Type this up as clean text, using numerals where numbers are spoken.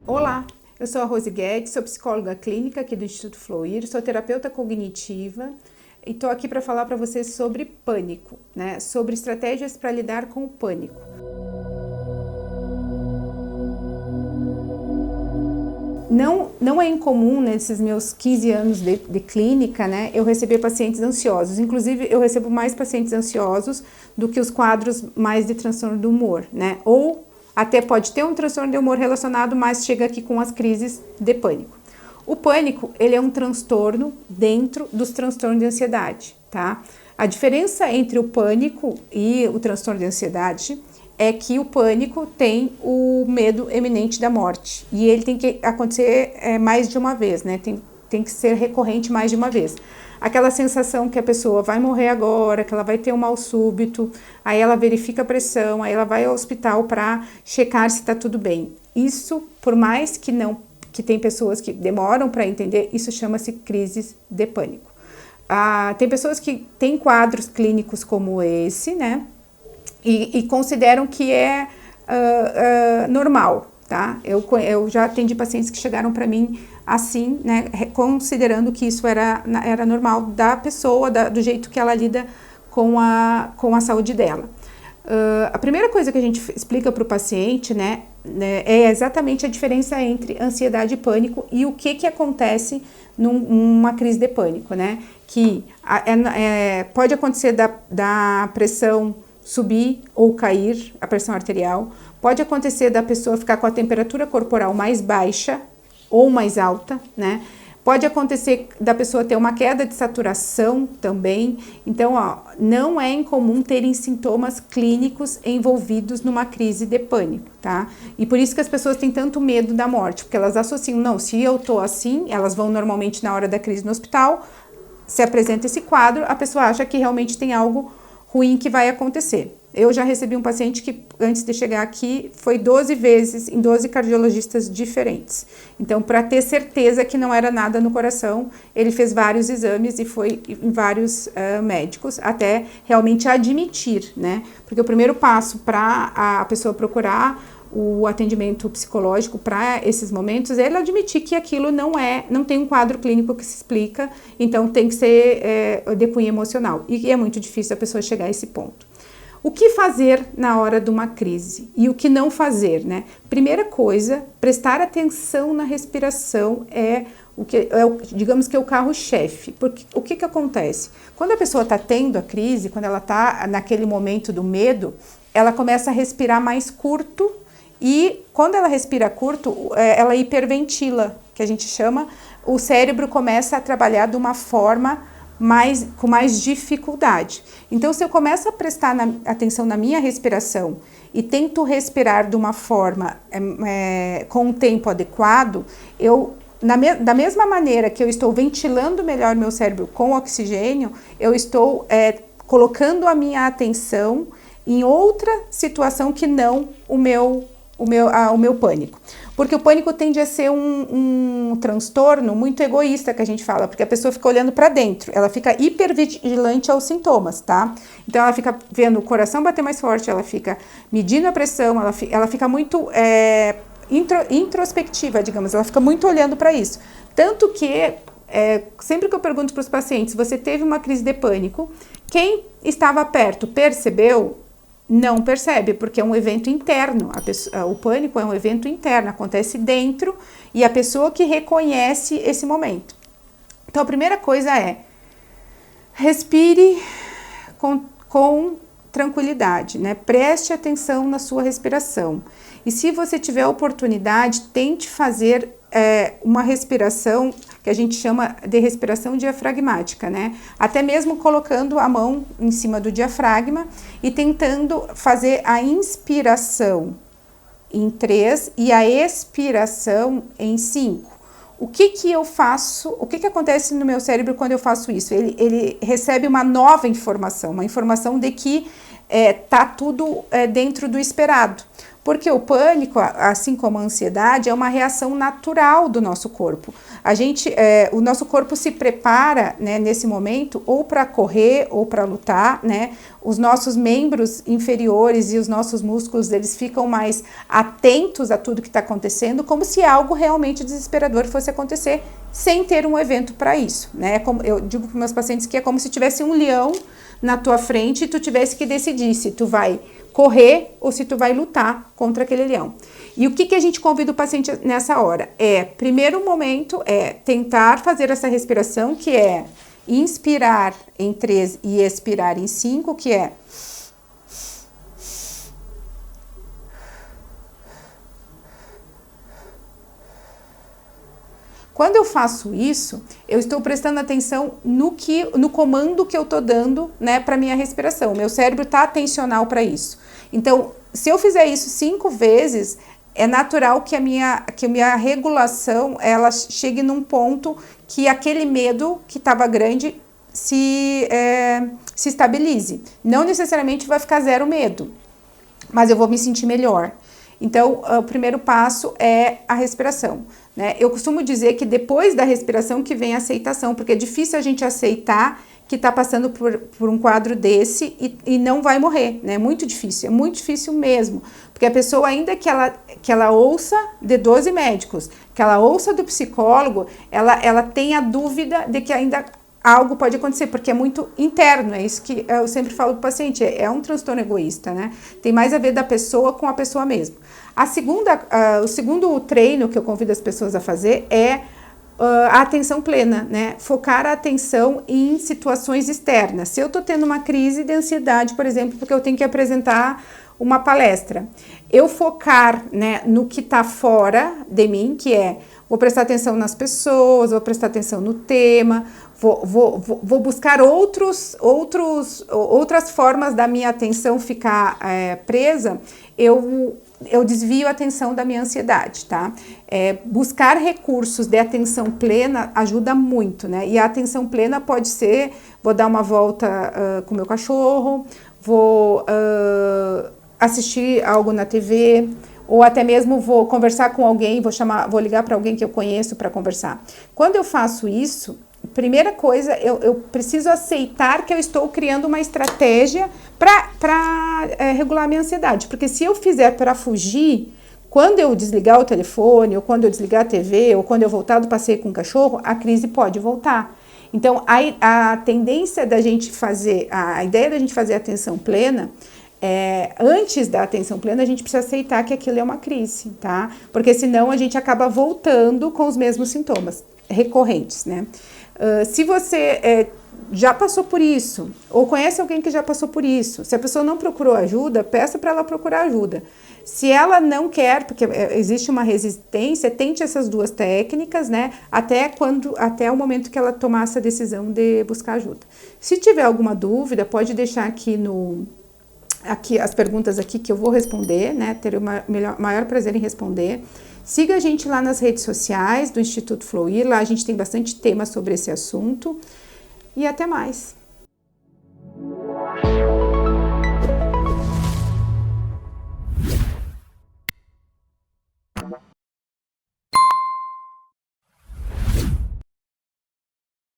Olá, eu sou a Rose Guedes, sou psicóloga clínica aqui do Instituto Fluir, sou terapeuta cognitiva e estou aqui para falar para vocês sobre pânico, né? Sobre estratégias para lidar com o pânico. Não é incomum nesses meus 15 anos de clínica, né, eu receber pacientes ansiosos. Inclusive, eu recebo mais pacientes ansiosos do que os quadros mais de transtorno do humor, né? Ou até pode ter um transtorno de humor relacionado, mas chega aqui com as crises de pânico. O pânico, ele é um transtorno dentro dos transtornos de ansiedade, tá? A diferença entre o pânico e o transtorno de ansiedade é que o pânico tem o medo eminente da morte e ele tem que acontecer mais de uma vez, né? Tem que ser recorrente mais de uma vez. Aquela sensação que a pessoa vai morrer agora, que ela vai ter um mal súbito, aí ela verifica a pressão, aí ela vai ao hospital para checar se está tudo bem. Isso, por mais que tem pessoas que demoram para entender, isso chama-se crises de pânico. Tem pessoas que têm quadros clínicos como esse, né? E consideram que é normal, tá? Eu já atendi pacientes que chegaram para mim assim, né, considerando que isso era normal da pessoa, do jeito que ela lida com a saúde dela. A primeira coisa que a gente explica para o paciente, né, é exatamente a diferença entre ansiedade e pânico e o que acontece numa crise de pânico, né? Que pode acontecer da pressão subir ou cair, a pressão arterial, pode acontecer da pessoa ficar com a temperatura corporal mais baixa ou mais alta, né? Pode acontecer da pessoa ter uma queda de saturação também. Então, não é incomum terem sintomas clínicos envolvidos numa crise de pânico, tá? E por isso que as pessoas têm tanto medo da morte, porque elas associam, não, se eu tô assim, elas vão normalmente na hora da crise no hospital, se apresenta esse quadro, a pessoa acha que realmente tem algo ruim que vai acontecer. Eu já recebi um paciente que, antes de chegar aqui, foi 12 vezes em 12 cardiologistas diferentes. Então, para ter certeza que não era nada no coração, ele fez vários exames e foi em vários médicos, até realmente admitir, né? Porque o primeiro passo para a pessoa procurar o atendimento psicológico para esses momentos é ele admitir que aquilo não tem um quadro clínico que se explica, então tem que ser de cunho emocional. E é muito difícil a pessoa chegar a esse ponto. O que fazer na hora de uma crise e o que não fazer, né? Primeira coisa, prestar atenção na respiração digamos que é o carro-chefe. Porque o que acontece? Quando a pessoa está tendo a crise, quando ela está naquele momento do medo, ela começa a respirar mais curto e quando ela respira curto, ela hiperventila, que a gente chama, o cérebro começa a trabalhar de uma forma com mais dificuldade. Então, se eu começo a prestar atenção na minha respiração e tento respirar de uma forma com um tempo adequado, da mesma maneira que eu estou ventilando melhor meu cérebro com oxigênio, eu estou colocando a minha atenção em outra situação que não o meu pânico. Porque o pânico tende a ser um transtorno muito egoísta, que a gente fala, porque a pessoa fica olhando para dentro, ela fica hipervigilante aos sintomas, tá? Então ela fica vendo o coração bater mais forte, ela fica medindo a pressão, ela fica muito introspectiva, digamos, ela fica muito olhando para isso. Tanto que, sempre que eu pergunto para os pacientes, você teve uma crise de pânico, quem estava perto percebeu? Não percebe, porque é um evento interno. O pânico é um evento interno, acontece dentro e a pessoa que reconhece esse momento. Então, a primeira coisa é respire com tranquilidade, né? Preste atenção na sua respiração. E se você tiver a oportunidade, tente fazer uma respiração que a gente chama de respiração diafragmática, né? Até mesmo colocando a mão em cima do diafragma e tentando fazer a inspiração em 3 e a expiração em 5. O que eu faço? O que acontece no meu cérebro quando eu faço isso? Ele recebe uma nova informação, uma informação de que tá tudo dentro do esperado. Porque o pânico, assim como a ansiedade, é uma reação natural do nosso corpo. O nosso corpo se prepara, né, nesse momento ou para correr ou para lutar, né? Os nossos membros inferiores e os nossos músculos, eles ficam mais atentos a tudo que está acontecendo, como se algo realmente desesperador fosse acontecer, sem ter um evento para isso, né? Como eu digo para meus pacientes que é como se tivesse um leão na tua frente e tu tivesse que decidir se tu vai correr ou se tu vai lutar contra aquele leão. E o que a gente convida o paciente nessa hora? Primeiro momento é tentar fazer essa respiração, que é inspirar em 3 e expirar em 5, que é quando eu faço isso, eu estou prestando atenção no comando que eu estou dando, né, para minha respiração. Meu cérebro está atencional para isso. Então, se eu fizer isso 5 vezes, é natural que a minha regulação ela chegue num ponto que aquele medo que estava grande se estabilize. Não necessariamente vai ficar 0 medo, mas eu vou me sentir melhor. Então, o primeiro passo é a respiração, né? Eu costumo dizer que depois da respiração que vem a aceitação, porque é difícil a gente aceitar que está passando por um quadro desse e não vai morrer, né? É muito difícil mesmo, porque a pessoa, ainda que ela ouça de 12 médicos, que ela ouça do psicólogo, ela tem a dúvida de que ainda algo pode acontecer, porque é muito interno, é isso que eu sempre falo para o paciente, é um transtorno egoísta, né? Tem mais a ver da pessoa com a pessoa mesma. O segundo treino que eu convido as pessoas a fazer é a atenção plena, né? Focar a atenção em situações externas. Se eu estou tendo uma crise de ansiedade, por exemplo, porque eu tenho que apresentar uma palestra, eu focar, né, no que está fora de mim, que vou prestar atenção nas pessoas, vou prestar atenção no tema, vou buscar outras formas da minha atenção ficar presa, eu desvio a atenção da minha ansiedade, tá? Buscar recursos de atenção plena ajuda muito, né? E a atenção plena pode ser, vou dar uma volta com o meu cachorro, vou assistir algo na TV, ou até mesmo vou conversar com alguém, vou ligar para alguém que eu conheço para conversar. Quando eu faço isso, primeira coisa, eu preciso aceitar que eu estou criando uma estratégia para regular a minha ansiedade. Porque se eu fizer para fugir, quando eu desligar o telefone, ou quando eu desligar a TV, ou quando eu voltar do passeio com o cachorro, a crise pode voltar. Então, a tendência da gente fazer, a ideia da gente fazer atenção plena, antes da atenção plena, a gente precisa aceitar que aquilo é uma crise, tá? Porque senão a gente acaba voltando com os mesmos sintomas recorrentes, né? Se você já passou por isso, ou conhece alguém que já passou por isso, se a pessoa não procurou ajuda, peça para ela procurar ajuda. Se ela não quer, porque existe uma resistência, tente essas 2 técnicas, né? Até o momento que ela tomar essa decisão de buscar ajuda. Se tiver alguma dúvida, pode deixar aqui as perguntas aqui que eu vou responder, né? Terei o maior prazer em responder. Siga a gente lá nas redes sociais do Instituto Fluir, lá a gente tem bastante tema sobre esse assunto. E até mais!